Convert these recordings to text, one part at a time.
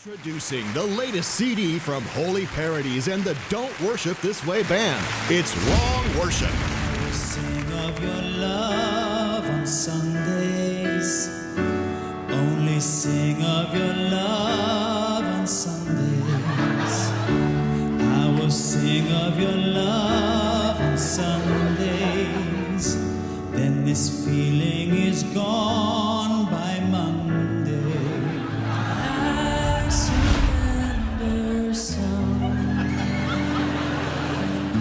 Introducing the latest CD from Holy Parodies and the Don't Worship This Way band. It's Wrong Worship. Sing of your love on Sundays. Only sing of your love on Sundays. I will sing of your love on Sundays. Then this feeling is gone by Monday. I surrender some.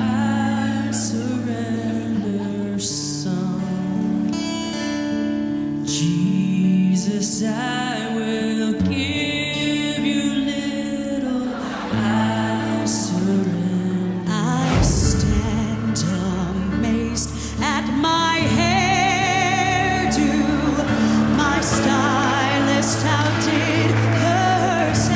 I surrender some. Jesus, I will give you little. I surrender. I stand amazed at my hairdo. My stylist outdid herself.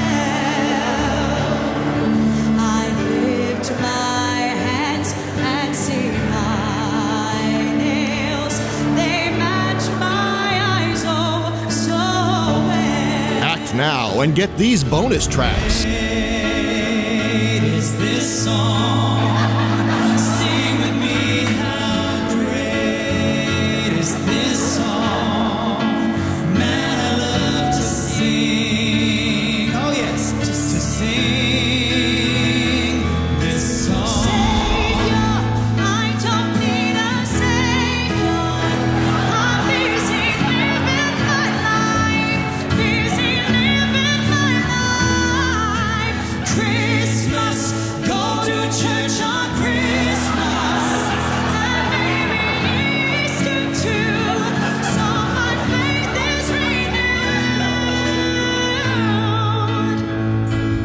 I lift my hands and see my nails. They match my eyes oh so well. Act now and get these bonus tracks. Great is this song. Sing with me, how great is this song. Man, I love to sing. Oh yes, just to sing this song. Savior, I don't need a savior. I'm busy living my life. Busy living my life. Christmas, go to church on Christmas. And maybe Easter too. So my faith is renewed.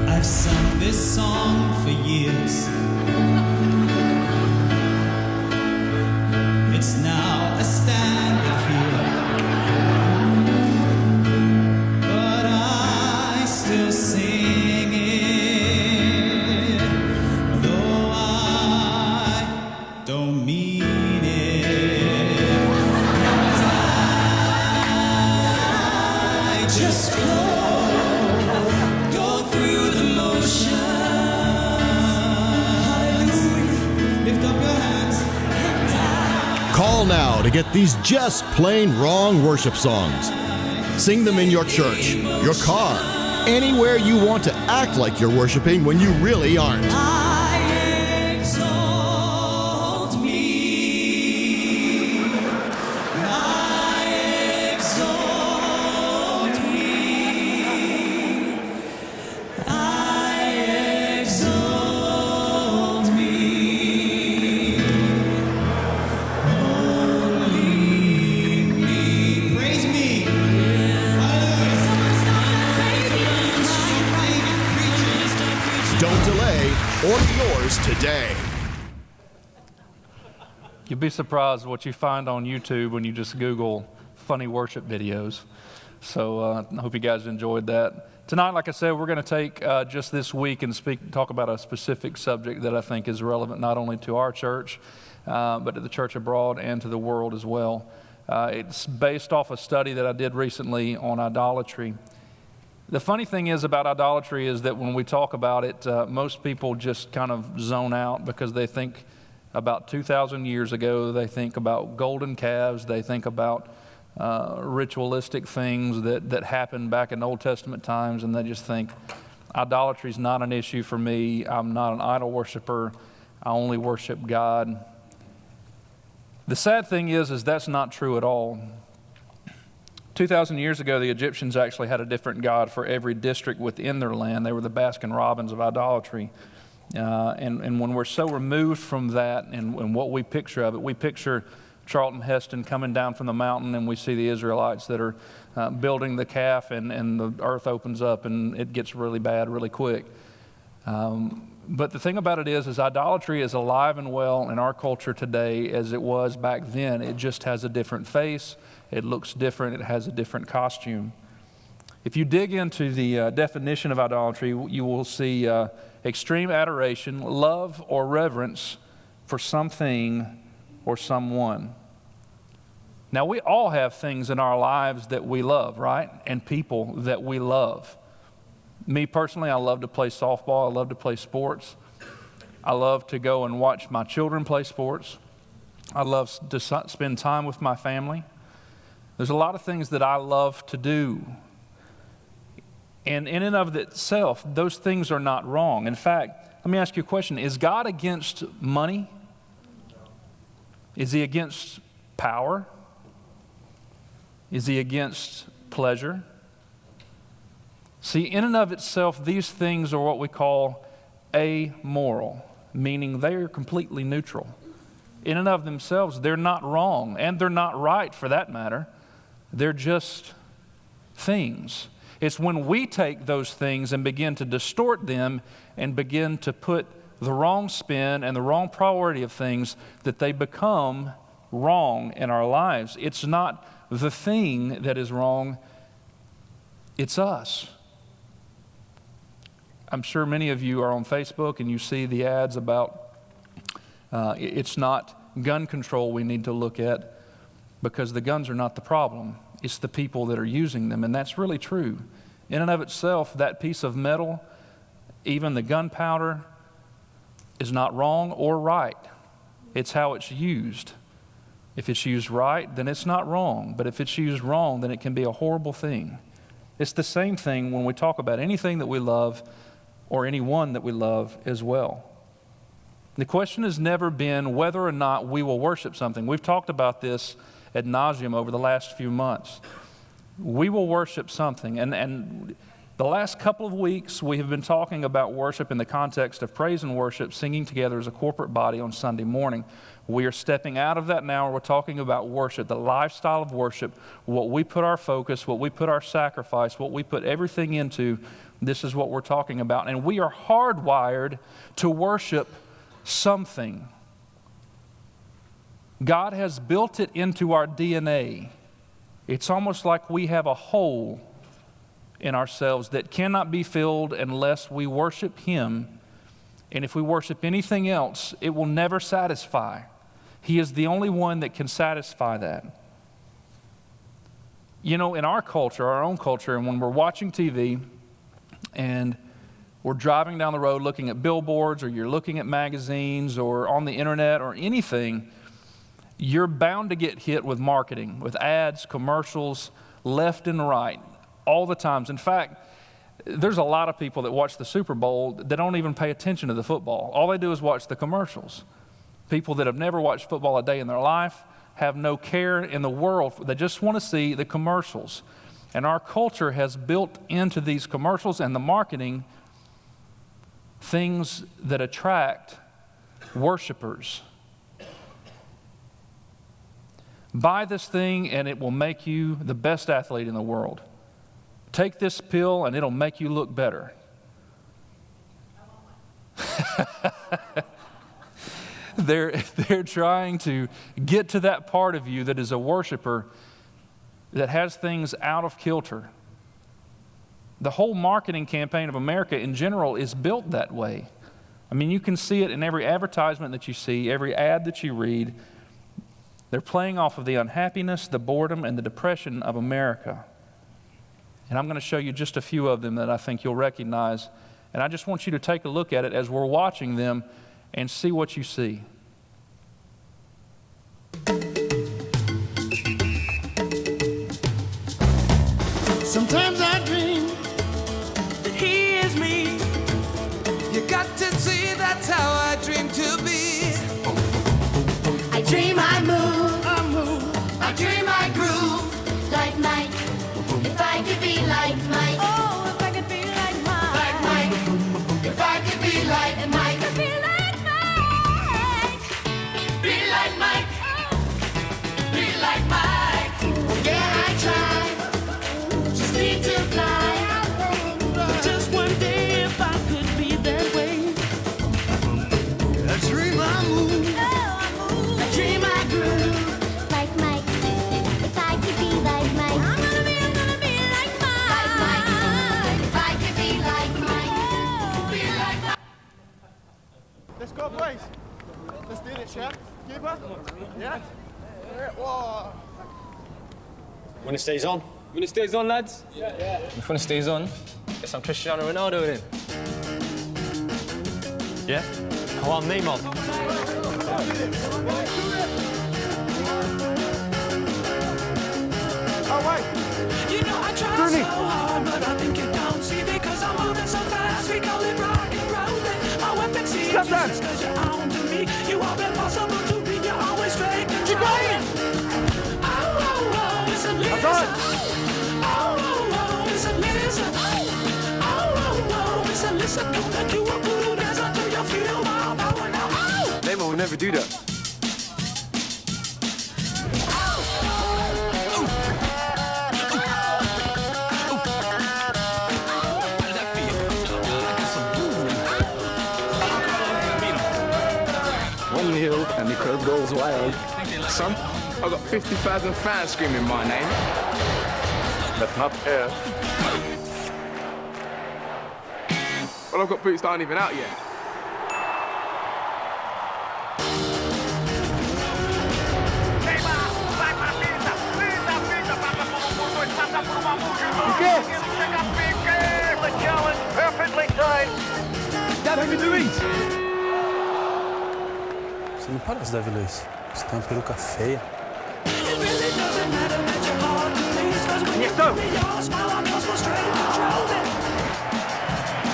I've sung this song for years. It's now a standard here. But I still sing it, though I don't mean it. And I just go through the motions. Lift up your hands. Call now to get these just plain wrong worship songs. Sing them in your church, your car, anywhere you want to act like you're worshiping when you really aren't. I exalt me. I exalt me. I exalt me. Only me. Praise me. Don't delay, order yours today. You'll be surprised what you find on YouTube when you just Google funny worship videos. So I hope you guys enjoyed that. Tonight, like I said, we're going to take just this week and talk about a specific subject that I think is relevant not only to our church, but to the church abroad and to the world as well. It's based off a study that I did recently on idolatry. The funny thing is about idolatry is that when we talk about it, most people just kind of zone out because they think about 2,000 years ago. They think about golden calves. They think about ritualistic things that happened back in Old Testament times, and they just think idolatry is not an issue for me. I'm not an idol worshiper. I only worship God. The sad thing is that's not true at all. 2,000 years ago, the Egyptians actually had a different god for every district within their land. They were the Baskin-Robbins of idolatry. And when we're so removed from that and what we picture of it, we picture Charlton Heston coming down from the mountain, and we see the Israelites that are building the calf, and the earth opens up and it gets really bad really quick. But the thing about it is idolatry is alive and well in our culture today as it was back then. It just has a different face. It looks different. It has a different costume. If you dig into the definition of idolatry, you will see extreme adoration, love or reverence for something or someone. Now, we all have things in our lives that we love, right? And people that we love. Me personally, I love to play softball. I love to play sports. I love to go and watch my children play sports. I love to spend time with my family. There's a lot of things that I love to do. And in and of itself, those things are not wrong. In fact, let me ask you a question. Is God against money? Is he against power? Is he against pleasure? See, in and of itself, these things are what we call amoral, meaning they are completely neutral. In and of themselves, they're not wrong, and they're not right for that matter. They're just things. It's when we take those things and begin to distort them and begin to put the wrong spin and the wrong priority of things that they become wrong in our lives. It's not the thing that is wrong, it's us. I'm sure many of you are on Facebook and you see the ads about it's not gun control we need to look at, because the guns are not the problem. It's the people that are using them, and that's really true. In and of itself, that piece of metal, even the gunpowder, is not wrong or right. It's how it's used. If it's used right, then it's not wrong. But if it's used wrong, then it can be a horrible thing. It's the same thing when we talk about anything that we love or anyone that we love as well. The question has never been whether or not we will worship something. We've talked about this ad nauseum over the last few months. We will worship something. And the last couple of weeks, we have been talking about worship in the context of praise and worship, singing together as a corporate body on Sunday morning. We are stepping out of that now. We're talking about worship, the lifestyle of worship, what we put our focus, what we put our sacrifice, what we put everything into. This is what we're talking about. And we are hardwired to worship something. God has built it into our DNA. It's almost like we have a hole in ourselves that cannot be filled unless we worship Him. And if we worship anything else, it will never satisfy. He is the only one that can satisfy that. You know, in our culture, our own culture, and when we're watching TV and we're driving down the road looking at billboards, or you're looking at magazines or on the internet or anything, you're bound to get hit with marketing, with ads, commercials, left and right, all the times. In fact, there's a lot of people that watch the Super Bowl that don't even pay attention to the football. All they do is watch the commercials. People that have never watched football a day in their life, have no care in the world. They just want to see the commercials. And our culture has built into these commercials and the marketing things that attract worshipers. Buy this thing and it will make you the best athlete in the world. Take this pill and it'll make you look better. They're trying to get to that part of you that is a worshiper that has things out of kilter. The whole marketing campaign of America in general is built that way. I mean, you can see it in every advertisement that you see, every ad that you read. They're playing off of the unhappiness, the boredom, and the depression of America. And I'm going to show you just a few of them that I think you'll recognize. And I just want you to take a look at it as we're watching them and see what you see. Sometimes I dream that he is me. You got to see that's how I dream to be. I dream I move, I dream I groove like Mike. If I could be like Mike, Oh, if I could be like Mike. like Mike. If I could be like Mike, Be like Mike. be like Mike, be like Mike. yeah, I try. Just need to fly. Just one day if I could be that way. I dream I move. Oh, I move. I dream I groove like Mike. If I could be like Mike, I'm gonna be like Mike. like Mike. If I could be like Mike, Be like Mike. Let's go, boys. Let's do it, chef. Keeper? Yeah? Whoa. When it stays on. When it stays on, lads? If when it stays on. Guess I'm Cristiano Ronaldo then. Yeah? Oh, I'm Neymar. Oh, wait. You know I try so hard, but I think you don't see because I'm moving so fast. We call it rock and rolling. My weapon seems useless because you're on to me. You are impossible to read. You're always straight control. Keep going. Oh, oh, oh, it's a listen. Oh, oh, oh, it's a listen. Oh, oh, oh, it's a listen. Gonna do a voodoo dance until you feel my power now. Oh! Neymar would never do that. And the crowd goes wild. Son, I've got 50,000 fans screaming my name. That's not fair. Well, I've got boots that aren't even out yet. Perfectly timed. David Luiz! Você não para, Davi Luiz. Você tem uma peruca feia.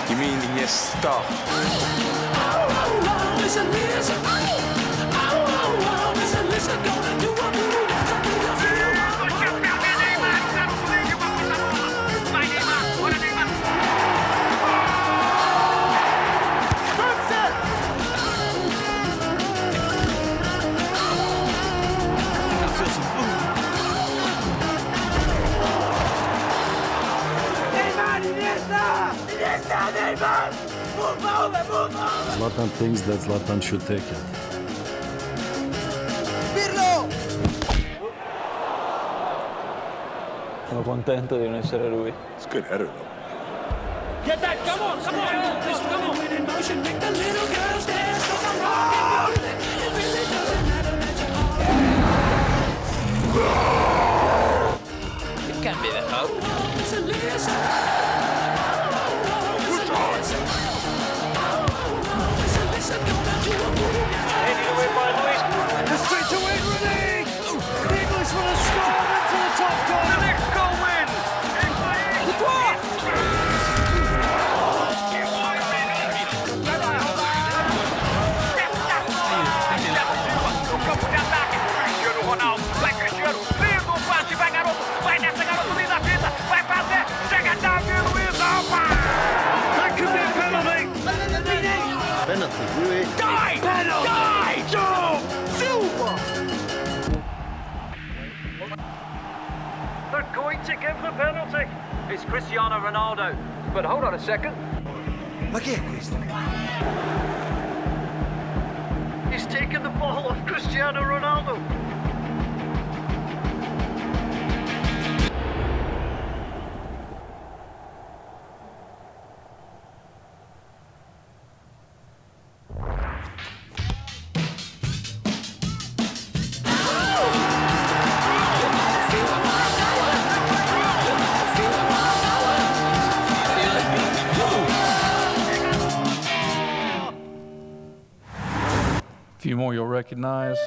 You mean Iniesta? Zlatan thinks that Zlatan should take it. Sono contento di non essere lui. It's a good header, though. Get that! Come on! Come on! Come on! In motion, make the little girls dance 'cause I'm rocking. It really doesn't matter that you're It can't be the hope. It's a listen. The straight to win, Renee! The English will have scored into the top corner. The next goal wins! Vai, Cristiano, lindo passe, vai, garoto, vai nessa, garoto, linda fita, vai fazer, chega, Davi Luiz, opa! That could be a penalty! Penalty, really? Die! Penalty! Die! Joe! Silva! They're going to give the penalty. It's Cristiano Ronaldo. But hold on a second. Ma che è questo? He's taken the ball off Cristiano Ronaldo. A few more you'll recognize.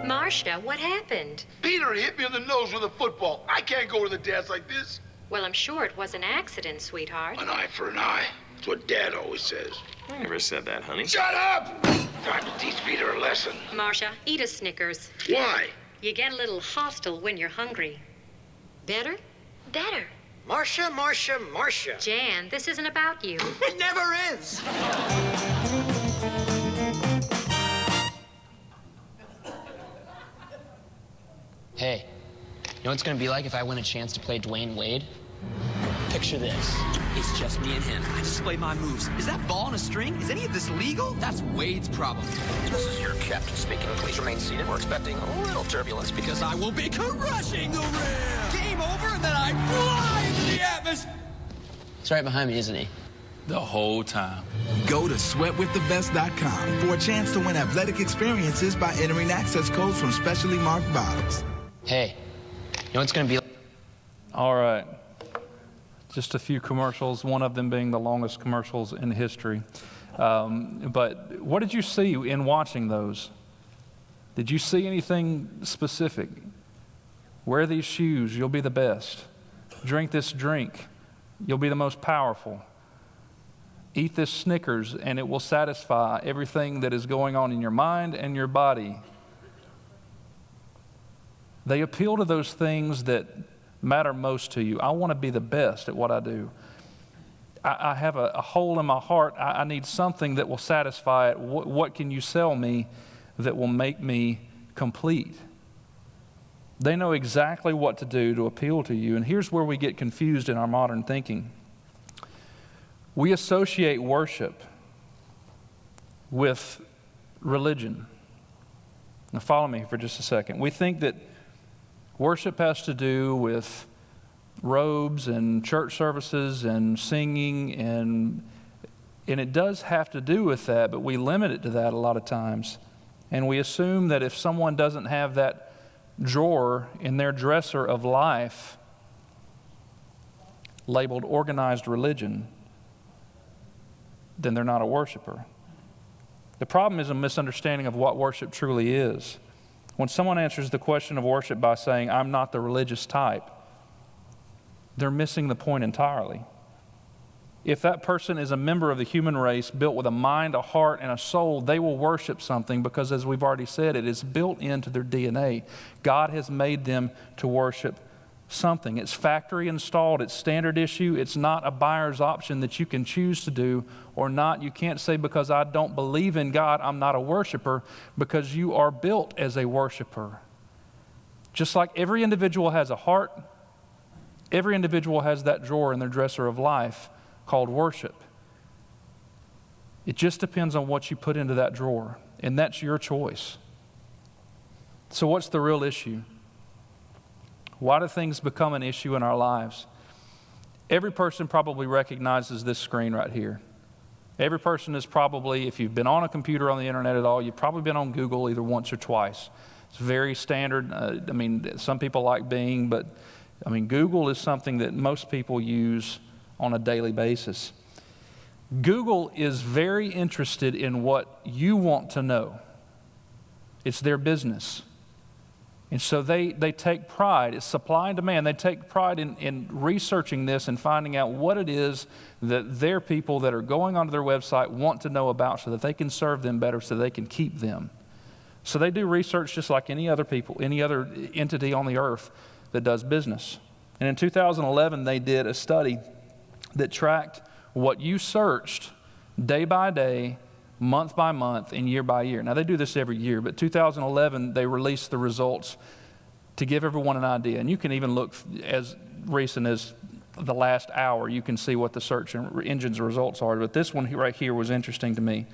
Marcia, what happened? Peter hit me in the nose with a football. I can't go to the dance like this. Well, I'm sure it was an accident, sweetheart. An eye for an eye. That's what Dad always says. I never said that, honey. Shut up! Time to teach Peter a lesson. Marcia, eat a Snickers. Why? You get a little hostile when you're hungry. Better? Better. Marcia, Marcia, Marcia. Jan, this isn't about you. It never is. Hey, you know what it's gonna be like if I win a chance to play Dwayne Wade? Picture this. It's just me and him. I display my moves. Is that ball on a string? Is any of this legal? That's Wade's problem. This is your captain speaking. Please remain seated. We're expecting a little turbulence Because I will be crushing the rim. Game over, and then I fly into the atmosphere. He's right behind me, isn't he? The whole time. Go to sweatwiththebest.com for a chance to win athletic experiences by entering access codes from specially marked bottles. Hey, you know what it's gonna be like? All right. Just a few commercials, one of them being the longest commercials in history. But what did you see in watching those? Did you see anything specific? Wear these shoes, you'll be the best. Drink this drink, you'll be the most powerful. Eat this Snickers, and it will satisfy everything that is going on in your mind and your body. They appeal to those things that matter most to you. I want to be the best at what I do. I have a hole in my heart. I need something that will satisfy it. What can you sell me that will make me complete? They know exactly what to do to appeal to you. And here's where we get confused in our modern thinking. We associate worship with religion. Now follow me for just a second. We think that worship has to do with robes and church services and singing, and it does have to do with that, but we limit it to that a lot of times. And we assume that if someone doesn't have that drawer in their dresser of life labeled organized religion, then they're not a worshiper. The problem is a misunderstanding of what worship truly is. When someone answers the question of worship by saying, I'm not the religious type, they're missing the point entirely. If that person is a member of the human race built with a mind, a heart, and a soul, they will worship something because, as we've already said, it is built into their DNA. God has made them to worship something. It's factory installed. It's standard issue. It's not a buyer's option that you can choose to do or not. You can't say, because I don't believe in God, I'm not a worshiper, because you are built as a worshiper. Just like every individual has a heart, every individual has that drawer in their dresser of life called worship. It just depends on what you put into that drawer, and that's your choice. So what's the real issue? Why do things become an issue in our lives? Every person probably recognizes this screen right here. Every person is probably, if you've been on a computer on the internet at all, you've probably been on Google either once or twice. It's very standard. Some people like Bing, but Google is something that most people use on a daily basis. Google is very interested in what you want to know. It's their business. And so they take pride. It's supply and demand. They take pride in researching this and finding out what it is that their people that are going onto their website want to know about, so that they can serve them better, so they can keep them. So they do research just like any other people, any other entity on the earth that does business. And in 2011, they did a study that tracked what you searched day by day, month by month, and year by year. Now, they do this every year, but 2011, they released the results to give everyone an idea. And you can even look as recent as the last hour. You can see what the search engine's results are. But this one right here was interesting to me.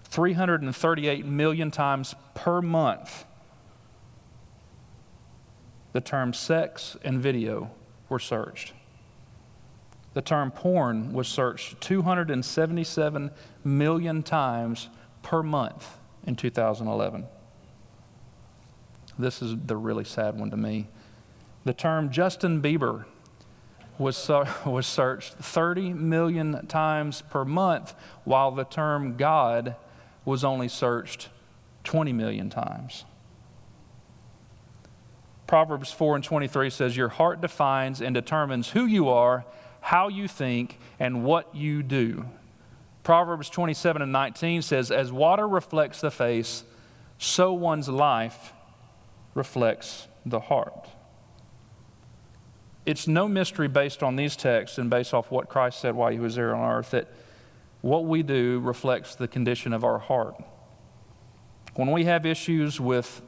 338 million times per month, the term sex and video were searched. The term porn was searched 277 million times per month in 2011. This is the really sad one to me. The term Justin Bieber was searched 30 million times per month, while the term God was only searched 20 million times. Proverbs 4:23 says, your heart defines and determines who you are, how you think, and what you do. Proverbs 27:19 says, as water reflects the face, so one's life reflects the heart. It's no mystery based on these texts and based off what Christ said while he was there on earth that what we do reflects the condition of our heart. When we have issues with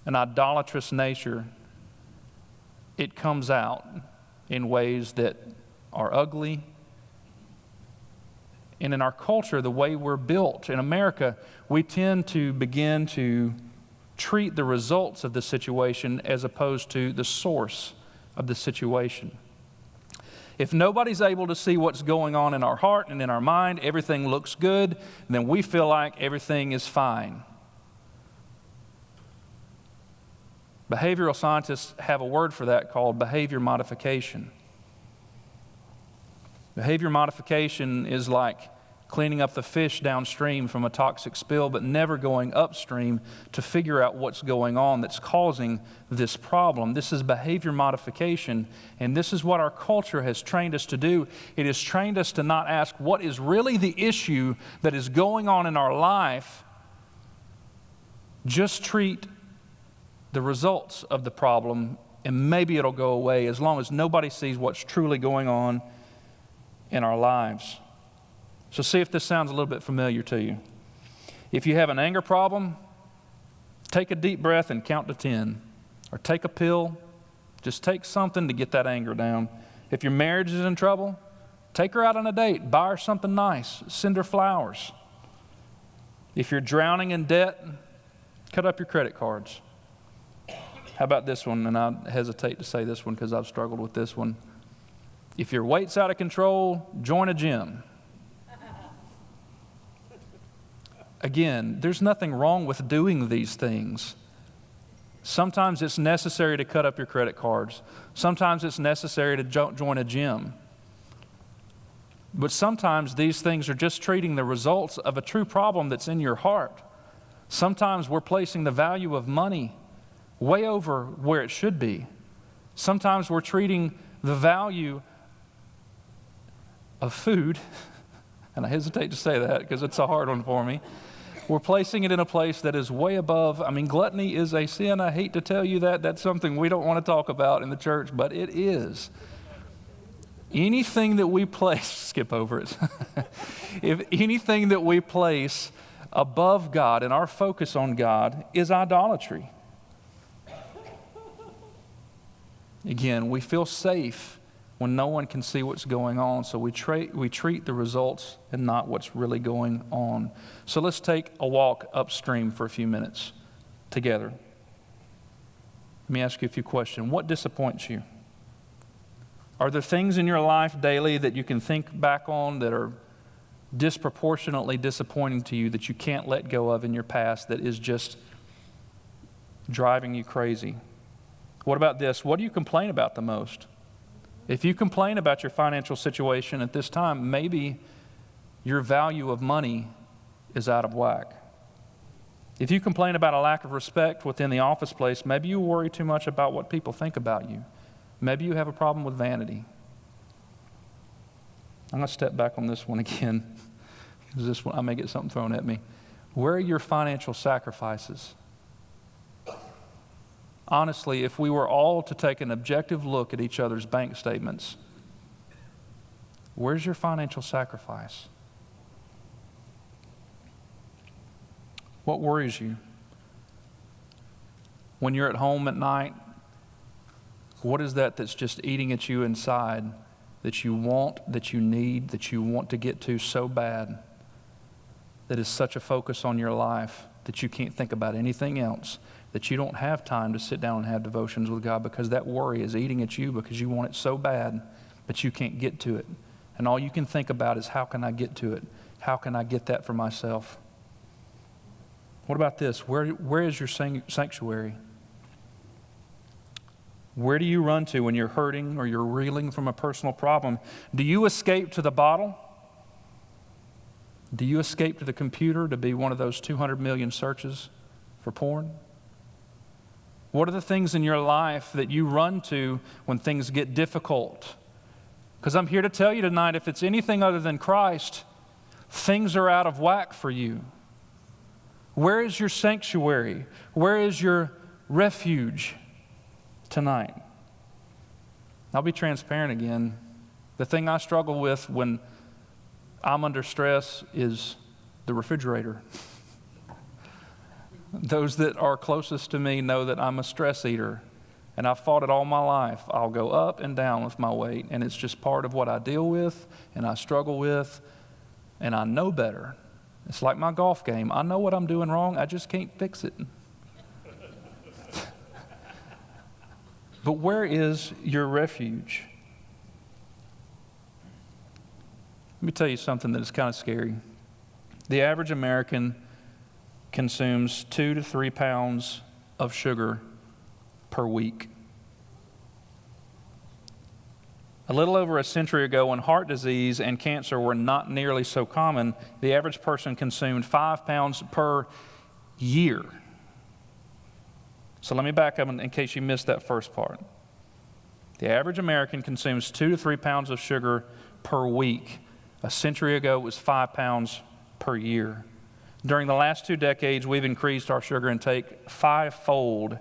an idolatrous nature, it comes out in ways that are ugly. And in our culture, the way we're built in America, we tend to begin to treat the results of the situation as opposed to the source of the situation. If nobody's able to see what's going on in our heart and in our mind, everything looks good, then we feel like everything is fine. Behavioral scientists have a word for that called behavior modification. Behavior modification is like cleaning up the fish downstream from a toxic spill, but never going upstream to figure out what's going on that's causing this problem. This is behavior modification, and this is what our culture has trained us to do. It has trained us to not ask what is really the issue that is going on in our life. Just treat the results of the problem, and maybe it'll go away as long as nobody sees what's truly going on in our lives. So see if this sounds a little bit familiar to you. If you have an anger problem, take a deep breath and count to 10. Or take a pill. Just take something to get that anger down. If your marriage is in trouble, take her out on a date. Buy her something nice. Send her flowers. If you're drowning in debt, cut up your credit cards. How about this one? And I hesitate to say this one because I've struggled with this one. If your weight's out of control, join a gym. Again, there's nothing wrong with doing these things. Sometimes it's necessary to cut up your credit cards. Sometimes it's necessary to join a gym. But sometimes these things are just treating the results of a true problem that's in your heart. Sometimes we're placing the value of money way over where it should be. Sometimes we're treating the value of food, and I hesitate to say that because it's a hard one for me. We're placing it in a place that is way above. I mean, gluttony is a sin. I hate to tell you that. That's something we don't want to talk about in the church, but it is. Anything that we place, skip over it. If anything that we place above God and our focus on God is idolatry. Again, we feel safe when no one can see what's going on, so we treat the results and not what's really going on. So let's take a walk upstream for a few minutes together. Let me ask you a few questions. What disappoints you? Are there things in your life daily that you can think back on that are disproportionately disappointing to you that you can't let go of in your past that is just driving you crazy? What about this? What do you complain about the most? If you complain about your financial situation at this time, maybe your value of money is out of whack. If you complain about a lack of respect within the office place, maybe you worry too much about what people think about you. Maybe you have a problem with vanity. I'm going to step back on this one again, because this one I may get something thrown at me. Where are your financial sacrifices? Honestly, if we were all to take an objective look at each other's bank statements, where's your financial sacrifice? What worries you? When you're at home at night, what is that that's just eating at you inside that you want, that you need, that you want to get to so bad, that is such a focus on your life that you can't think about anything else, that you don't have time to sit down and have devotions with God because that worry is eating at you because you want it so bad, but you can't get to it. And all you can think about is, how can I get to it? How can I get that for myself? What about this? Where is your sanctuary? Where do you run to when you're hurting or you're reeling from a personal problem? Do you escape to the bottle? Do you escape to the computer to be one of those 200 million searches for porn? What are the things in your life that you run to when things get difficult? Because I'm here to tell you tonight, if it's anything other than Christ, things are out of whack for you. Where is your sanctuary? Where is your refuge tonight? I'll be transparent again. The thing I struggle with when I'm under stress is the refrigerator. Those that are closest to me know that I'm a stress eater, and I've fought it all my life. I'll go up and down with my weight, and it's just part of what I deal with and I struggle with, and I know better. It's like my golf game. I know what I'm doing wrong. I just can't fix it. But where is your refuge? Let me tell you something that is kind of scary. The average American consumes 2 to 3 pounds of sugar per week. A little over a century ago, when heart disease and cancer were not nearly so common, the average person consumed 5 pounds per year. So let me back up in case you missed that first part. The average American consumes 2 to 3 pounds of sugar per week. A century ago, it was 5 pounds per year. During the last 2 decades, we've increased our sugar intake 5-fold.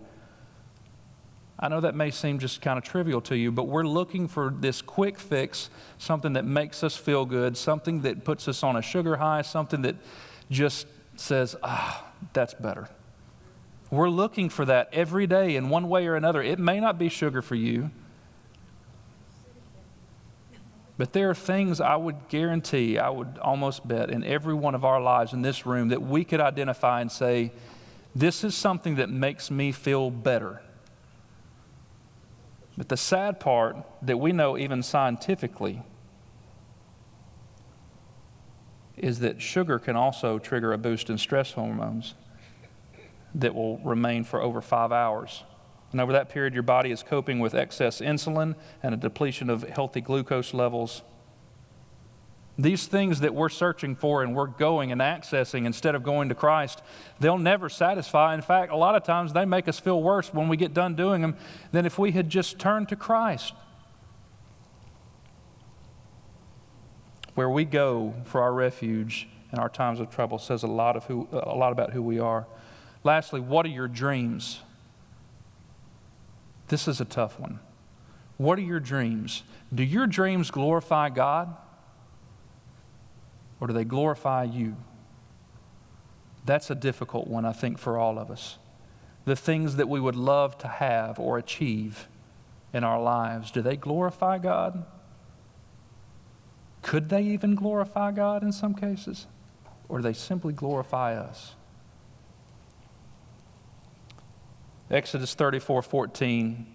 I know that may seem just kind of trivial to you, but we're looking for this quick fix, something that makes us feel good, something that puts us on a sugar high, something that just says, that's better. We're looking for that every day in one way or another. It may not be sugar for you, but there are things I would guarantee, I would almost bet in every one of our lives in this room that we could identify and say, this is something that makes me feel better. But the sad part that we know even scientifically is that sugar can also trigger a boost in stress hormones that will remain for over 5 hours. And over that period, your body is coping with excess insulin and a depletion of healthy glucose levels. These things that we're searching for and we're going and accessing instead of going to Christ, they'll never satisfy. In fact, a lot of times they make us feel worse when we get done doing them than if we had just turned to Christ. Where we go for our refuge in our times of trouble says a lot about who we are. Lastly, what are your dreams? This is a tough one. What are your dreams? Do your dreams glorify God? Or do they glorify you? That's a difficult one, I think, for all of us. The things that we would love to have or achieve in our lives, do they glorify God? Could they even glorify God in some cases? Or do they simply glorify us? Exodus 34:14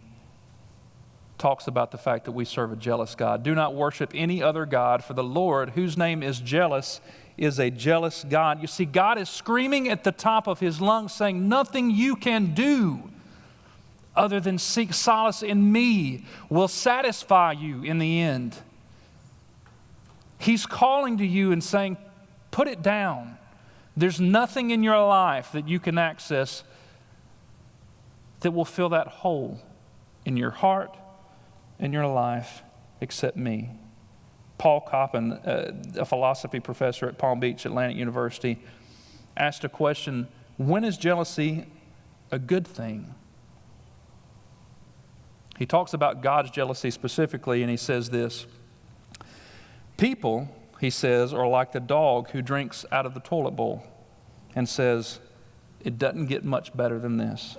talks about the fact that we serve a jealous God. Do not worship any other God, for the Lord, whose name is jealous, is a jealous God. You see, God is screaming at the top of his lungs saying, nothing you can do other than seek solace in me will satisfy you in the end. He's calling to you and saying, put it down. There's nothing in your life that you can access that will fill that hole in your heart, in your life, except me. Paul Coppin, a philosophy professor at Palm Beach Atlantic University, asked a question, when is jealousy a good thing? He talks about God's jealousy specifically, and he says this, people, he says, are like the dog who drinks out of the toilet bowl and says, it doesn't get much better than this.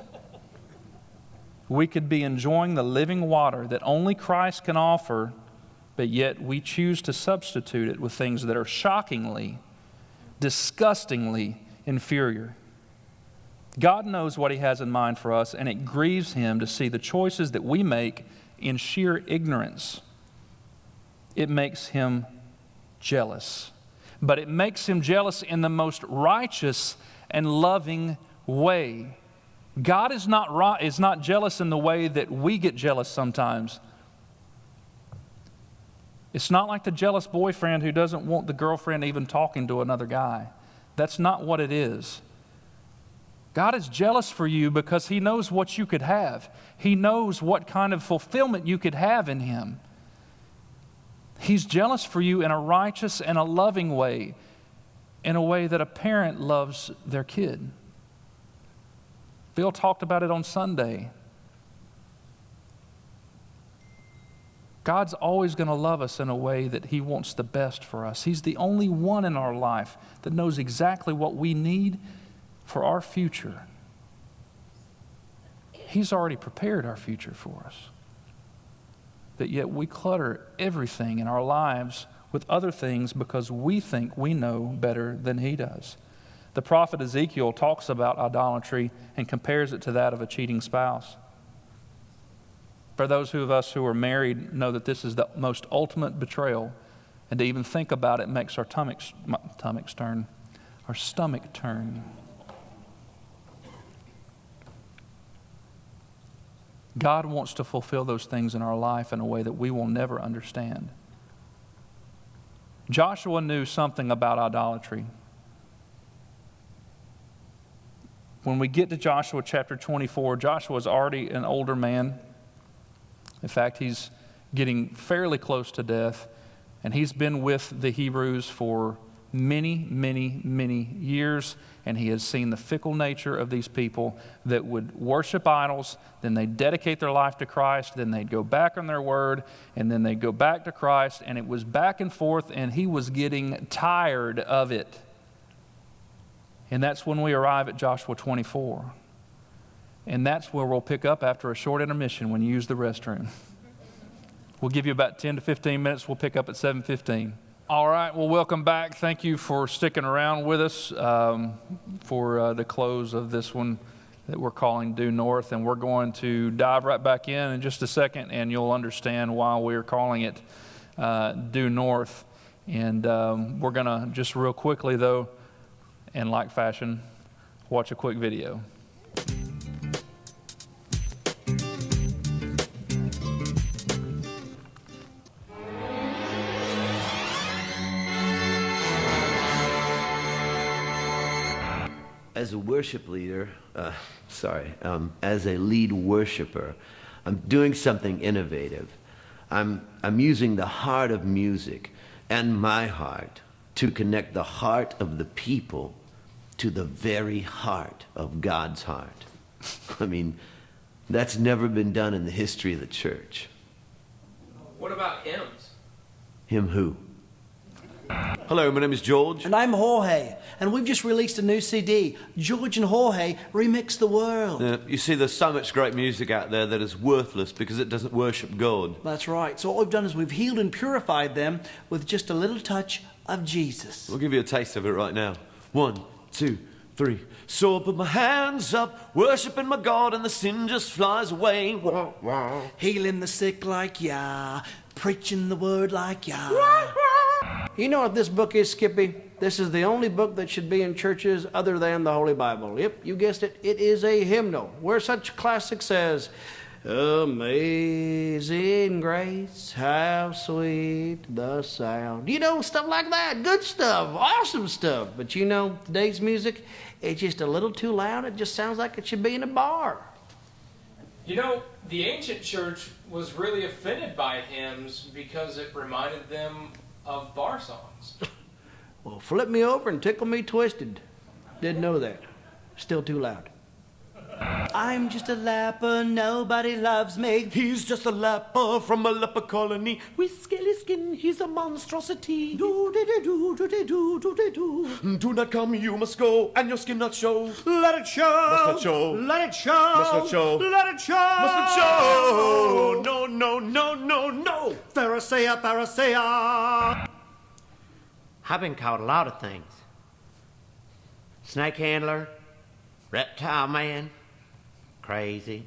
We could be enjoying the living water that only Christ can offer, but yet we choose to substitute it with things that are shockingly, disgustingly inferior. God knows what he has in mind for us, and it grieves him to see the choices that we make in sheer ignorance. It makes him jealous. But it makes him jealous in the most righteous and loving way. God is not jealous in the way that we get jealous sometimes. It's not like the jealous boyfriend who doesn't want the girlfriend even talking to another guy. That's not what it is. God is jealous for you because he knows what you could have. He knows what kind of fulfillment you could have in him. He's jealous for you in a righteous and a loving way, in a way that a parent loves their kid. Bill talked about it on Sunday. God's always going to love us in a way that he wants the best for us. He's the only one in our life that knows exactly what we need for our future. He's already prepared our future for us. But yet we clutter everything in our lives with other things because we think we know better than he does. The prophet Ezekiel talks about idolatry and compares it to that of a cheating spouse. For those of us who are married know that this is the most ultimate betrayal, and to even think about it makes our stomach turn. God wants to fulfill those things in our life in a way that we will never understand. Joshua knew something about idolatry. When we get to Joshua chapter 24, Joshua is already an older man. In fact, he's getting fairly close to death, and he's been with the Hebrews for many, many, many years, and he has seen the fickle nature of these people that would worship idols, then they'd dedicate their life to Christ, then they'd go back on their word, and then they'd go back to Christ, and it was back and forth, and he was getting tired of it. And that's when we arrive at Joshua 24. And that's where we'll pick up after a short intermission when you use the restroom. We'll give you about 10 to 15 minutes. We'll pick up at 7:15. All right, well, welcome back. Thank you for sticking around with us for the close of this one that we're calling Due North. And we're going to dive right back in just a second, and you'll understand why we're calling it Due North. And we're going to just real quickly, though, and like fashion, watch a quick video. As a worship leader, as a lead worshiper, I'm doing something innovative. I'm using the heart of music and my heart to connect the heart of the people to the very heart of God's heart. I mean, that's never been done in the history of the church. What about hymns? Him who? Hello, my name is George. And I'm Jorge, and we've just released a new CD. George and Jorge Remix the World. You see, there's so much great music out there that is worthless because it doesn't worship God. That's right. So what we've done is we've healed and purified them with just a little touch of Jesus. We'll give you a taste of it right now. 1, 2, 3. So I put my hands up, worshiping my God, and the sin just flies away. Wah, wah. Healing the sick like Yah, preaching the word like Yah. You know what this book is, Skippy? This is the only book that should be in churches other than the Holy Bible. Yep, you guessed it. It is a hymnal where such classics as Amazing Grace, how sweet the sound. You know, stuff like that. Good stuff. Awesome stuff. But you know, today's music, it's just a little too loud. It just sounds like it should be in a bar. You know, the ancient church was really offended by hymns because it reminded them of bar songs. Well, flip me over and tickle me twisted. Didn't know that. Still too loud. I'm just a leper, nobody loves me. He's just a leper from a leper colony. With scaly skin, he's a monstrosity. Do-de-de-do, do not come, you must go, and your skin not show. Let it show. Must not show. Let it show. Must not show. Let it show. Must not show. No, no, no, no, no. Pharisee, Pharisee. I've been called a lot of things. Snake handler, reptile man, crazy.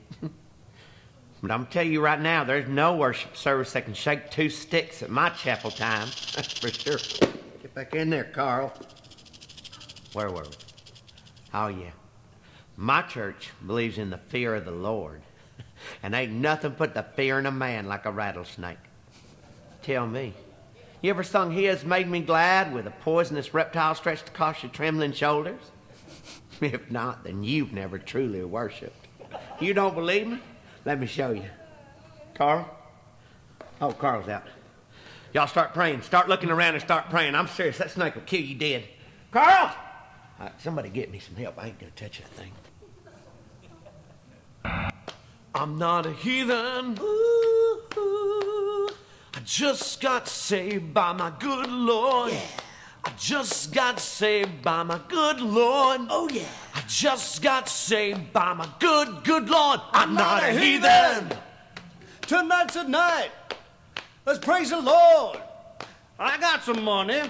But I'm tell you right now, there's no worship service that can shake 2 sticks at my chapel time. That's for sure. Get back in there, Carl. Where were we? Oh, yeah. My church believes in the fear of the Lord. And ain't nothing put the fear in a man like a rattlesnake. Tell me. You ever sung He Has Made Me Glad with a poisonous reptile stretched across your trembling shoulders? If not, then you've never truly worshipped. You don't believe me? Let me show you. Carl? Oh, Carl's out. Y'all start praying. Start looking around and start praying. I'm serious. That snake will kill you dead. Carl! All right, somebody get me some help. I ain't gonna touch that thing. I'm not a heathen. Ooh, ooh. I just got saved by my good Lord. Yeah. I just got saved by my good Lord. Oh, yeah. I just got saved by my good Lord. I'm not a heathen. Tonight's a night. Let's praise the Lord. I got some money.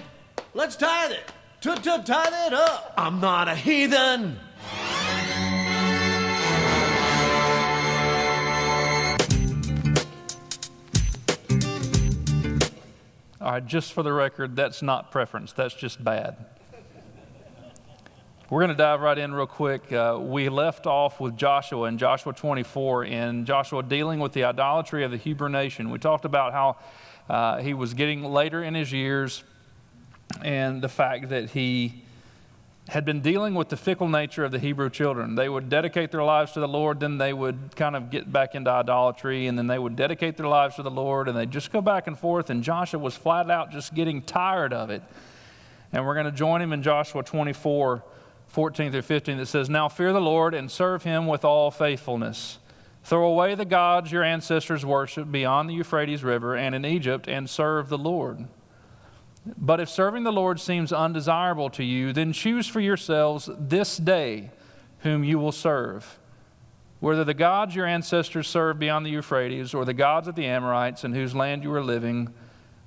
Let's tithe it. Tithe it up. I'm not a heathen. All right, just for the record, that's not preference. That's just bad. We're going to dive right in real quick. We left off with Joshua in Joshua 24, and Joshua dealing with the idolatry of the Hebrew nation. We talked about how he was getting later in his years and the fact that he had been dealing with the fickle nature of the Hebrew children. They would dedicate their lives to the Lord, then they would kind of get back into idolatry, and then they would dedicate their lives to the Lord, and they'd just go back and forth, and Joshua was flat out just getting tired of it. And we're going to join him in Joshua 24, 14 through 15, that says, "Now fear the Lord and serve him with all faithfulness. Throw away the gods your ancestors worshiped beyond the Euphrates River and in Egypt, and serve the Lord. But if serving the Lord seems undesirable to you, then choose for yourselves this day whom you will serve, whether the gods your ancestors served beyond the Euphrates or the gods of the Amorites in whose land you are living.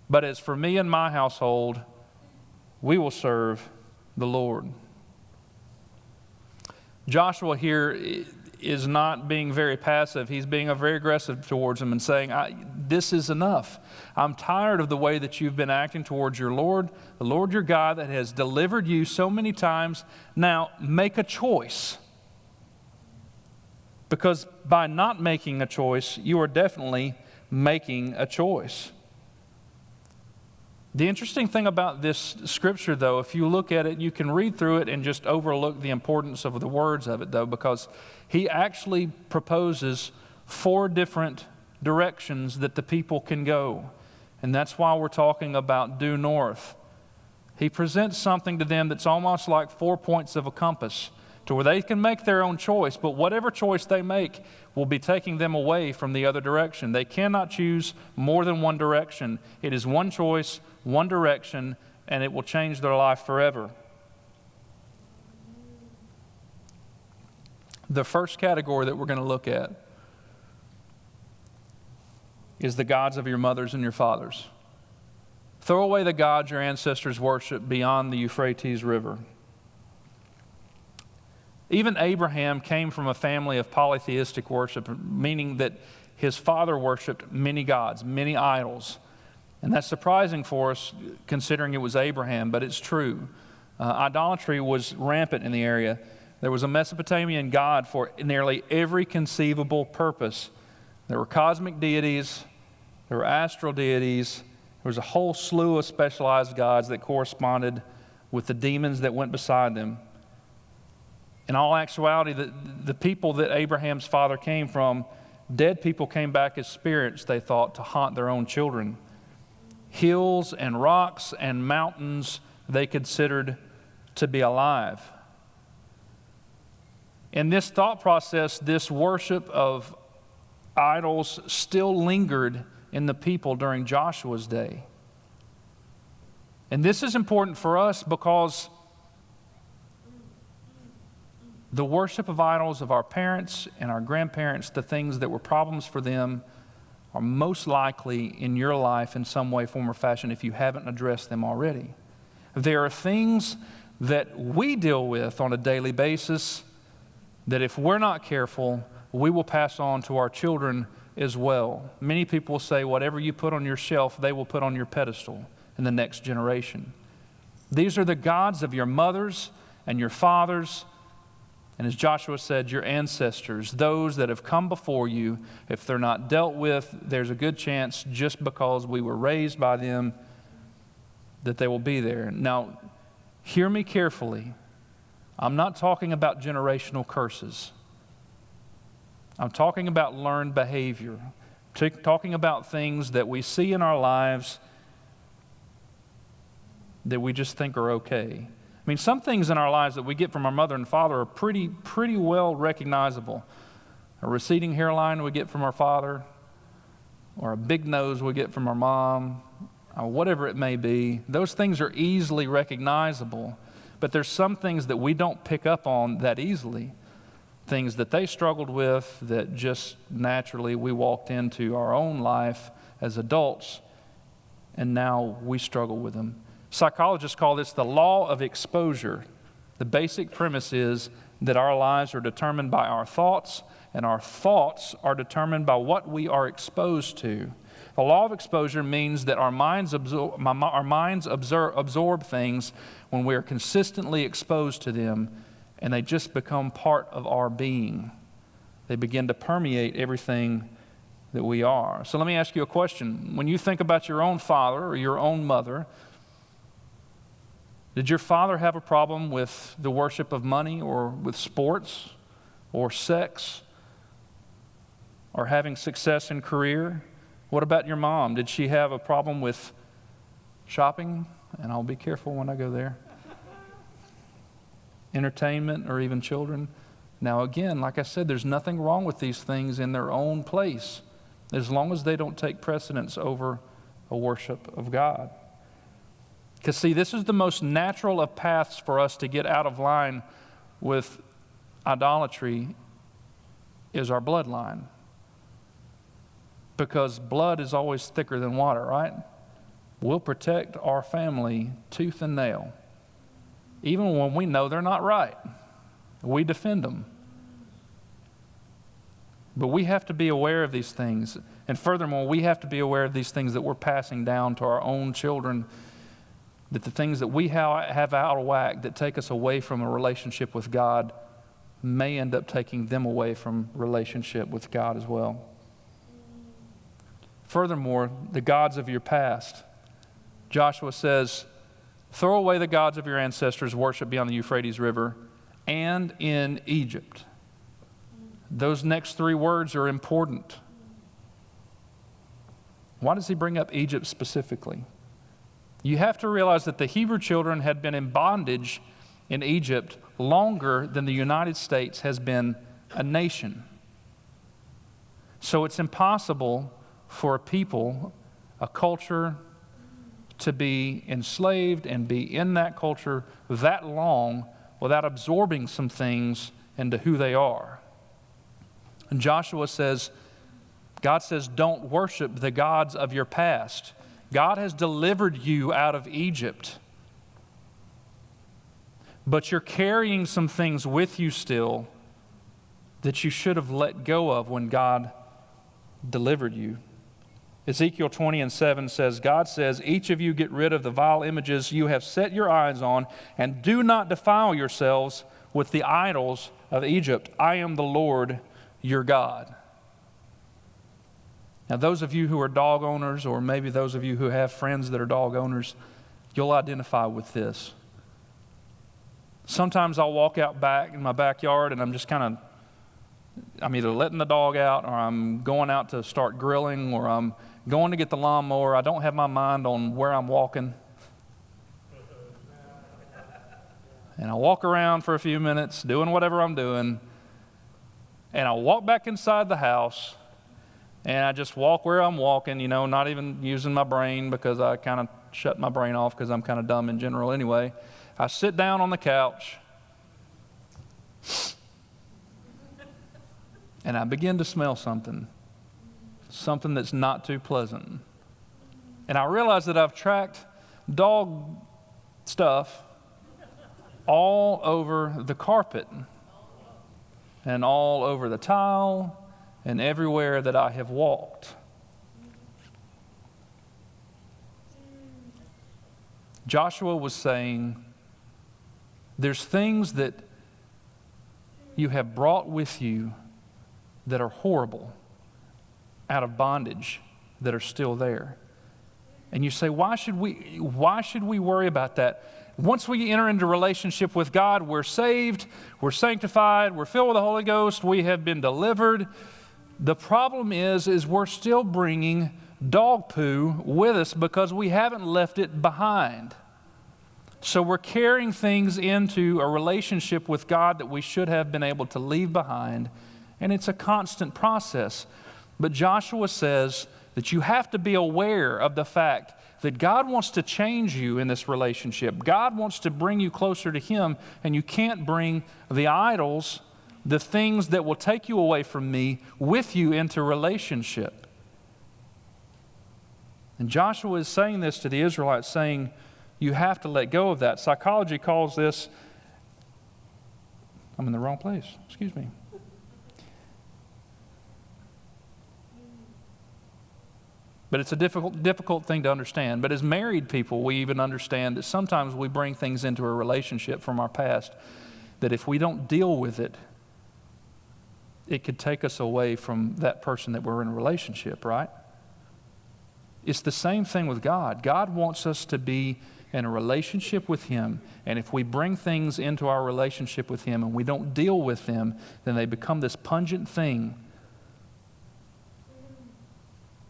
But as for me and my household, we will serve the Lord." Joshua here is not being very passive. He's being very aggressive towards them and saying, this is enough. I'm tired of the way that you've been acting towards your Lord, the Lord your God that has delivered you so many times. Now make a choice. Because by not making a choice, you are definitely making a choice. The interesting thing about this scripture, though, if you look at it, you can read through it and just overlook the importance of the words of it, though, because he actually proposes 4 different directions that the people can go. And that's why we're talking about due north. He presents something to them that's almost like 4 points of a compass, to where they can make their own choice, but whatever choice they make will be taking them away from the other direction. They cannot choose more than one direction. It is one choice, one direction, and it will change their life forever. The first category that we're going to look at is the gods of your mothers and your fathers. Throw away the gods your ancestors worshiped beyond the Euphrates River. Even Abraham came from a family of polytheistic worship, meaning that his father worshiped many gods, many idols. And that's surprising for us, considering it was Abraham, but it's true. Idolatry was rampant in the area. There was a Mesopotamian god for nearly every conceivable purpose. There were cosmic deities, there were astral deities, there was a whole slew of specialized gods that corresponded with the demons that went beside them. In all actuality, the people that Abraham's father came from, dead people came back as spirits, they thought, to haunt their own children. Hills and rocks and mountains they considered to be alive. In this thought process, this worship of idols still lingered in the people during Joshua's day. And this is important for us because the worship of idols of our parents and our grandparents, the things that were problems for them, are most likely in your life in some way, form, or fashion if you haven't addressed them already. There are things that we deal with on a daily basis that if we're not careful, we will pass on to our children as well. Many people will say, whatever you put on your shelf, they will put on your pedestal in the next generation. These are the gods of your mothers and your fathers, and as Joshua said, your ancestors, those that have come before you. If they're not dealt with, there's a good chance, just because we were raised by them, that they will be there. Now, hear me carefully. I'm not talking about generational curses. I'm talking about learned behavior. Talking about things that we see in our lives that we just think are okay. I mean, some things in our lives that we get from our mother and father are pretty well recognizable. A receding hairline we get from our father, or a big nose we get from our mom, or whatever it may be. Those things are easily recognizable, but there's some things that we don't pick up on that easily. Things that they struggled with that just naturally we walked into our own life as adults, and now we struggle with them. Psychologists call this the law of exposure. The basic premise is that our lives are determined by our thoughts, and our thoughts are determined by what we are exposed to. The law of exposure means that our minds absorb things when we are consistently exposed to them, and they just become part of our being. They begin to permeate everything that we are. So let me ask you a question. When you think about your own father or your own mother, did your father have a problem with the worship of money or with sports or sex or having success in career? What about your mom? Did she have a problem with shopping? And I'll be careful when I go there. Entertainment or even children? Now again, like I said, there's nothing wrong with these things in their own place, as long as they don't take precedence over a worship of God. Because see, this is the most natural of paths for us to get out of line with idolatry, is our bloodline. Because blood is always thicker than water, right? We'll protect our family tooth and nail. Even when we know they're not right, we defend them. But we have to be aware of these things. And furthermore, we have to be aware of these things that we're passing down to our own children, that the things that we have out of whack that take us away from a relationship with God may end up taking them away from relationship with God as well. Furthermore, the gods of your past. Joshua says, throw away the gods of your ancestors worshipped beyond the Euphrates River and in Egypt. Those next three words are important. Why does he bring up Egypt specifically? You have to realize that the Hebrew children had been in bondage in Egypt longer than the United States has been a nation. So it's impossible for a people, a culture, to be enslaved and be in that culture that long without absorbing some things into who they are. And Joshua says, God says, don't worship the gods of your past. God has delivered you out of Egypt. But you're carrying some things with you still that you should have let go of when God delivered you. Ezekiel 20:7 says, God says, each of you get rid of the vile images you have set your eyes on, and do not defile yourselves with the idols of Egypt. I am the Lord your God. Now, those of you who are dog owners, or maybe those of you who have friends that are dog owners, you'll identify with this. Sometimes I'll walk out back in my backyard and I'm either letting the dog out, or I'm going out to start grilling, or I'm going to get the lawnmower. I don't have my mind on where I'm walking. And I walk around for a few minutes doing whatever I'm doing, and I walk back inside the house, and I just walk where I'm walking, not even using my brain, because I kind of shut my brain off because I'm kind of dumb in general anyway. I sit down on the couch, and I begin to smell something that's not too pleasant. And I realize that I've tracked dog stuff all over the carpet and all over the tile and everywhere that I have walked. Joshua was saying, there's things that you have brought with you that are horrible, out of bondage, that are still there. And you say, why should we worry about that? Once we enter into relationship with God, we're saved, we're sanctified, we're filled with the Holy Ghost, we have been delivered. The problem is we're still bringing dog poo with us because we haven't left it behind. So we're carrying things into a relationship with God that we should have been able to leave behind, and it's a constant process. But Joshua says that you have to be aware of the fact that God wants to change you in this relationship. God wants to bring you closer to Him, and you can't bring the idols, the things that will take you away from me, with you into relationship. And Joshua is saying this to the Israelites, saying, you have to let go of that. Psychology calls this, I'm in the wrong place, excuse me. But it's a difficult thing to understand. But as married people, we even understand that sometimes we bring things into a relationship from our past that if we don't deal with it, it could take us away from that person that we're in a relationship, right? It's the same thing with God. God wants us to be in a relationship with Him, and if we bring things into our relationship with Him and we don't deal with them, then they become this pungent thing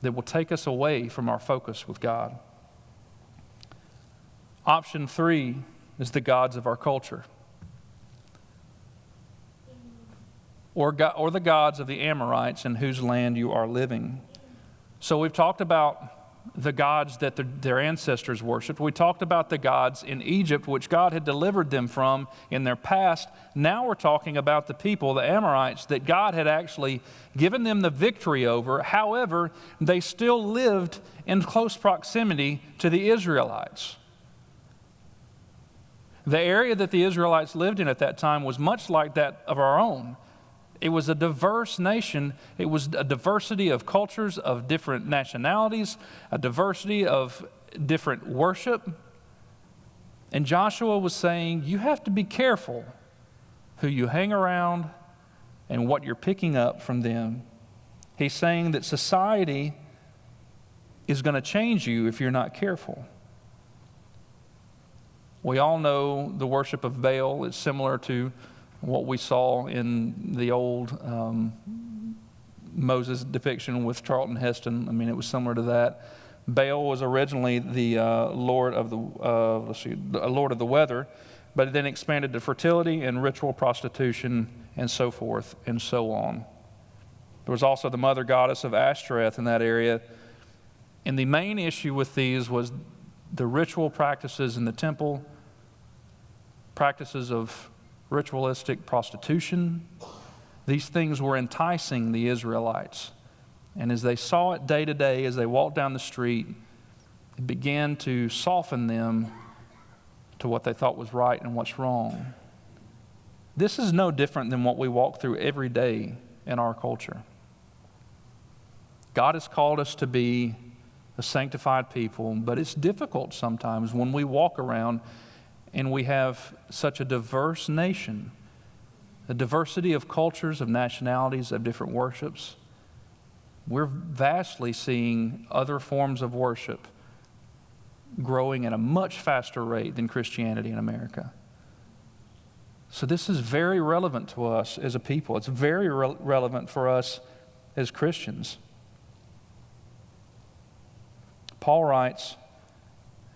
that will take us away from our focus with God. Option 3 is the gods of our culture, or the gods of the Amorites in whose land you are living. So we've talked about the gods that their ancestors worshipped. We talked about the gods in Egypt, which God had delivered them from in their past. Now we're talking about the people, the Amorites, that God had actually given them the victory over. However, they still lived in close proximity to the Israelites. The area that the Israelites lived in at that time was much like that of our own. It was a diverse nation. It was a diversity of cultures, of different nationalities, a diversity of different worship. And Joshua was saying, you have to be careful who you hang around and what you're picking up from them. He's saying that society is going to change you if you're not careful. We all know the worship of Baal is similar to what we saw in the old Moses depiction with Charlton Heston. I mean, it was similar to that. Baal was originally the lord of the weather, but it then expanded to fertility and ritual prostitution and so forth and so on. There was also the mother goddess of Ashtoreth in that area. And the main issue with these was the ritual practices in the temple, practices of ritualistic prostitution. These things were enticing the Israelites. And as they saw it day to day, as they walked down the street, it began to soften them to what they thought was right and what's wrong. This is no different than what we walk through every day in our culture. God has called us to be a sanctified people, but it's difficult sometimes when we walk around and we have such a diverse nation, a diversity of cultures, of nationalities, of different worships. We're vastly seeing other forms of worship growing at a much faster rate than Christianity in America. So this is very relevant to us as a people. It's very relevant for us as Christians. Paul writes,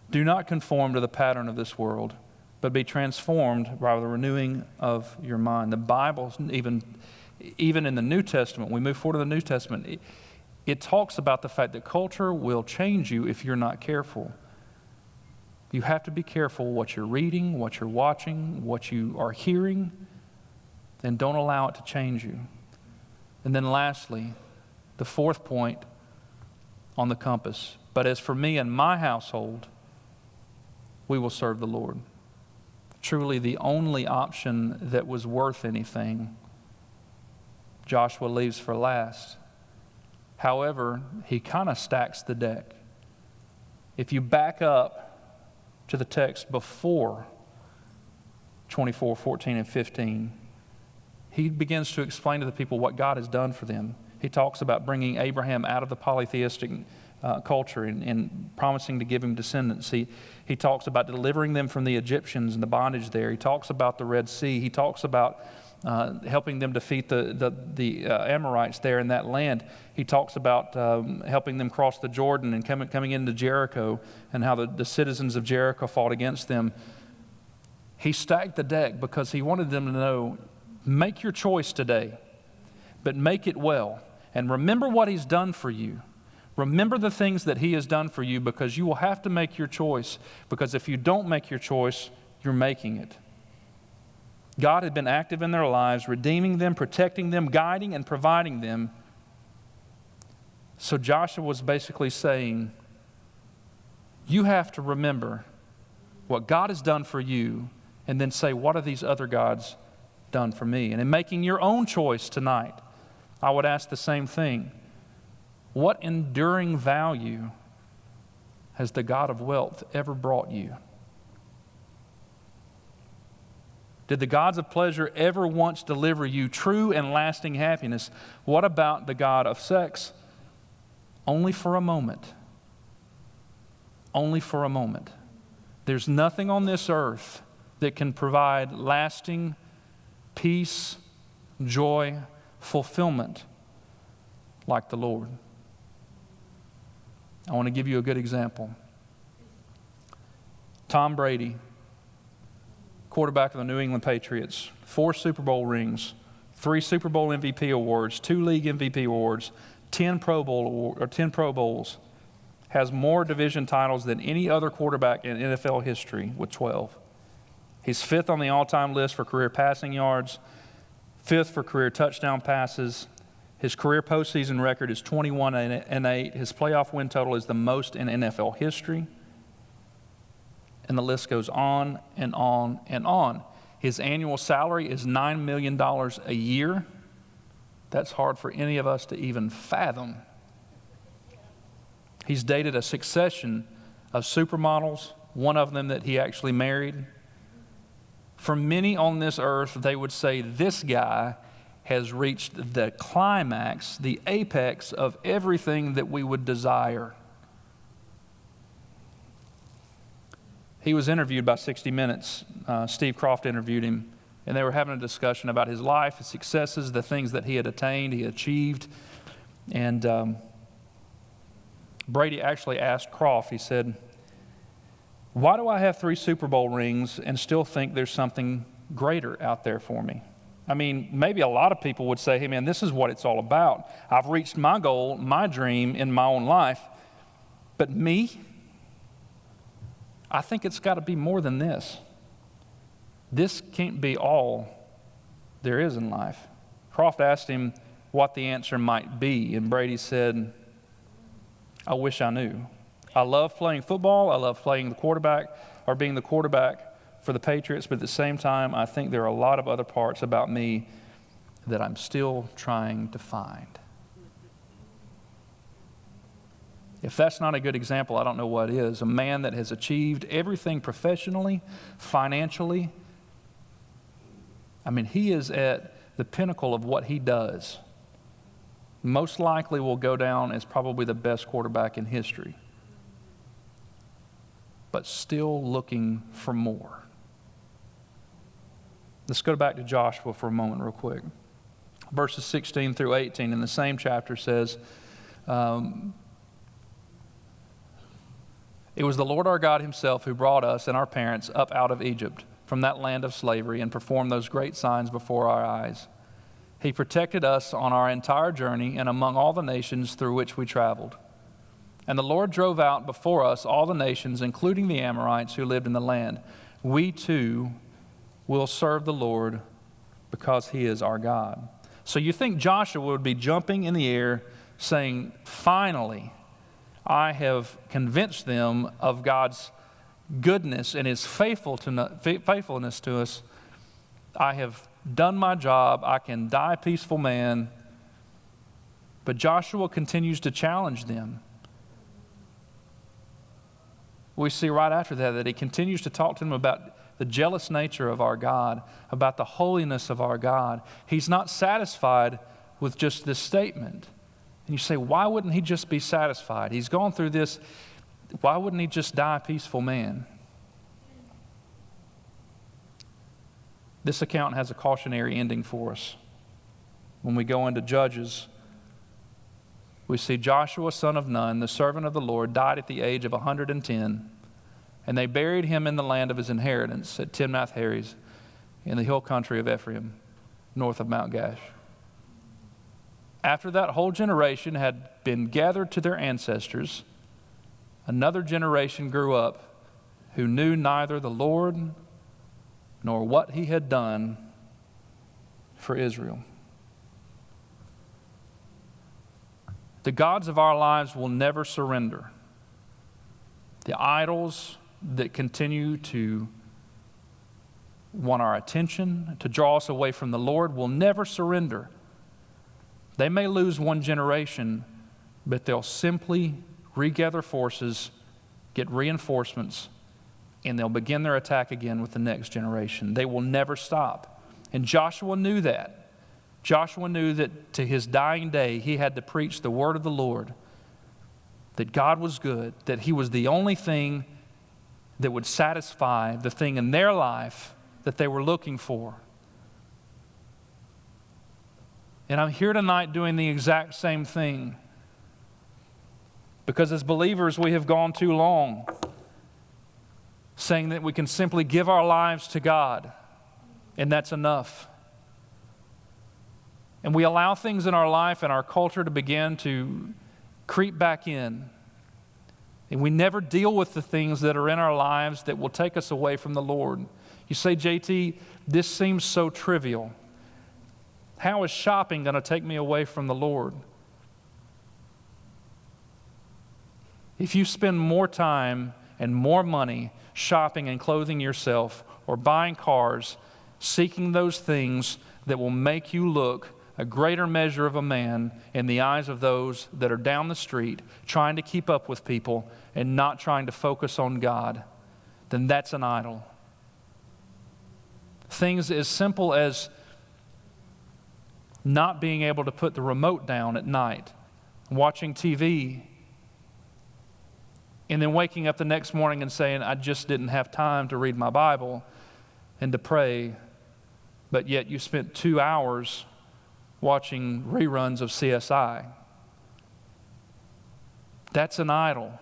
"Do not conform to the pattern of this world, but be transformed by the renewing of your mind." The Bible, even in the New Testament, we move forward to the New Testament, it talks about the fact that culture will change you if you're not careful. You have to be careful what you're reading, what you're watching, what you are hearing, and don't allow it to change you. And then lastly, the fourth point on the compass, "But as for me and my household, we will serve the Lord." Truly the only option that was worth anything, Joshua leaves for last. However, he kind of stacks the deck. If you back up to the text before 24, 14, and 15, he begins to explain to the people what God has done for them. He talks about bringing Abraham out of the polytheistic culture and promising to give him descendants. He talks about delivering them from the Egyptians and the bondage there. He talks about the Red Sea. He talks about helping them defeat the Amorites there in that land. He talks about helping them cross the Jordan and coming into Jericho, and how the citizens of Jericho fought against them. He stacked the deck because he wanted them to know, make your choice today, but make it well. And remember what he's done for you. Remember the things that he has done for you, because you will have to make your choice. Because if you don't make your choice, you're making it. God had been active in their lives, redeeming them, protecting them, guiding and providing them. So Joshua was basically saying, you have to remember what God has done for you, and then say, what have these other gods done for me? And in making your own choice tonight, I would ask the same thing. What enduring value has the God of wealth ever brought you? Did the gods of pleasure ever once deliver you true and lasting happiness? What about the god of sex? Only for a moment. Only for a moment. There's nothing on this earth that can provide lasting peace, joy, fulfillment like the Lord. I want to give you a good example. Tom Brady, quarterback of the New England Patriots, 4 Super Bowl rings, 3 Super Bowl MVP awards, 2 league MVP awards, 10 Pro Bowls, has more division titles than any other quarterback in NFL history with 12. He's 5th on the all-time list for career passing yards, 5th for career touchdown passes. His career postseason record is 21-8. His playoff win total is the most in NFL history. And the list goes on and on and on. His annual salary is $9 million a year. That's hard for any of us to even fathom. He's dated a succession of supermodels, one of them that he actually married. For many on this earth, they would say this guy has reached the climax, the apex of everything that we would desire. He was interviewed by 60 Minutes. Steve Croft interviewed him, and they were having a discussion about his life, his successes, the things that he had attained, he achieved. And Brady actually asked Croft, he said, "Why do I have 3 Super Bowl rings and still think there's something greater out there for me?" I mean, maybe a lot of people would say, hey man, this is what it's all about. I've reached my goal, my dream in my own life. But me, I think it's got to be more than this. This can't be all there is in life. Croft asked him what the answer might be, and Brady said, "I wish I knew. I love playing football. I love playing the quarterback or being the quarterback for the Patriots, but at the same time, I think there are a lot of other parts about me that I'm still trying to find." If that's not a good example, I don't know what is. A man that has achieved everything professionally, financially. I mean, he is at the pinnacle of what he does. Most likely will go down as probably the best quarterback in history, but still looking for more. Let's go back to Joshua for a moment real quick. Verses 16 through 18 in the same chapter says, "It was the Lord our God himself who brought us and our parents up out of Egypt from that land of slavery and performed those great signs before our eyes. He protected us on our entire journey and among all the nations through which we traveled. And the Lord drove out before us all the nations, including the Amorites who lived in the land. We too will serve the Lord because he is our God." So you think Joshua would be jumping in the air saying, finally, I have convinced them of God's goodness and his faithfulness to us. I have done my job. I can die a peaceful man. But Joshua continues to challenge them. We see right after that he continues to talk to them about the jealous nature of our God, about the holiness of our God. He's not satisfied with just this statement. And you say, why wouldn't he just be satisfied? He's gone through this. Why wouldn't he just die a peaceful man? This account has a cautionary ending for us. When we go into Judges, we see Joshua, son of Nun, the servant of the Lord, died at the age of 110, and they buried him in the land of his inheritance at Timnath-Heres in the hill country of Ephraim, north of Mount Gash. After that whole generation had been gathered to their ancestors, another generation grew up who knew neither the Lord nor what he had done for Israel. The gods of our lives will never surrender. The idols that continue to want our attention, to draw us away from the Lord, will never surrender. They may lose one generation, but they'll simply regather forces, get reinforcements, and they'll begin their attack again with the next generation. They will never stop. And Joshua knew that. Joshua knew that to his dying day, he had to preach the word of the Lord, that God was good, that he was the only thing that would satisfy the thing in their life that they were looking for. And I'm here tonight doing the exact same thing, because as believers, we have gone too long saying that we can simply give our lives to God, and that's enough. And we allow things in our life and our culture to begin to creep back in. And we never deal with the things that are in our lives that will take us away from the Lord. You say, JT, this seems so trivial. How is shopping going to take me away from the Lord? If you spend more time and more money shopping and clothing yourself or buying cars, seeking those things that will make you look a greater measure of a man in the eyes of those that are down the street trying to keep up with people and not trying to focus on God, then that's an idol. Things as simple as not being able to put the remote down at night, watching TV, and then waking up the next morning and saying, I just didn't have time to read my Bible and to pray, but yet you spent 2 hours watching reruns of CSI. That's an idol.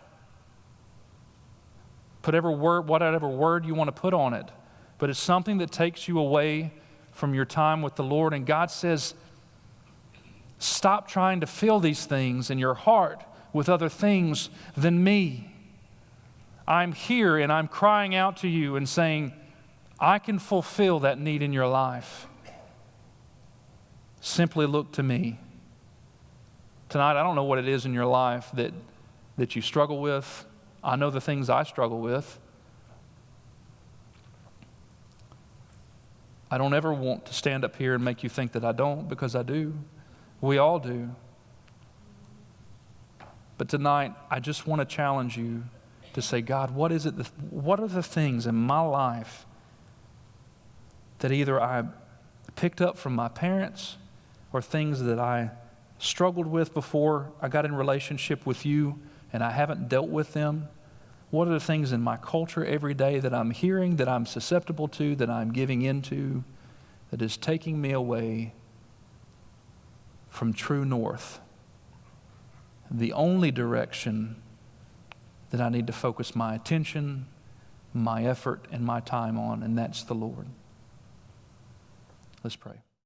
Whatever word you want to put on it, but it's something that takes you away from your time with the Lord. And God says, stop trying to fill these things in your heart with other things than me. I'm here and I'm crying out to you and saying, I can fulfill that need in your life. Simply look to me. Tonight, I don't know what it is in your life that you struggle with. I know the things I struggle with. I don't ever want to stand up here and make you think that I don't, because I do. We all do. But tonight, I just want to challenge you to say, God, what are the things in my life that either I picked up from my parents or things that I struggled with before I got in relationship with you and I haven't dealt with them? What are the things in my culture every day that I'm hearing, that I'm susceptible to, that I'm giving into, that is taking me away from true north? The only direction that I need to focus my attention, my effort, and my time on, and that's the Lord. Let's pray.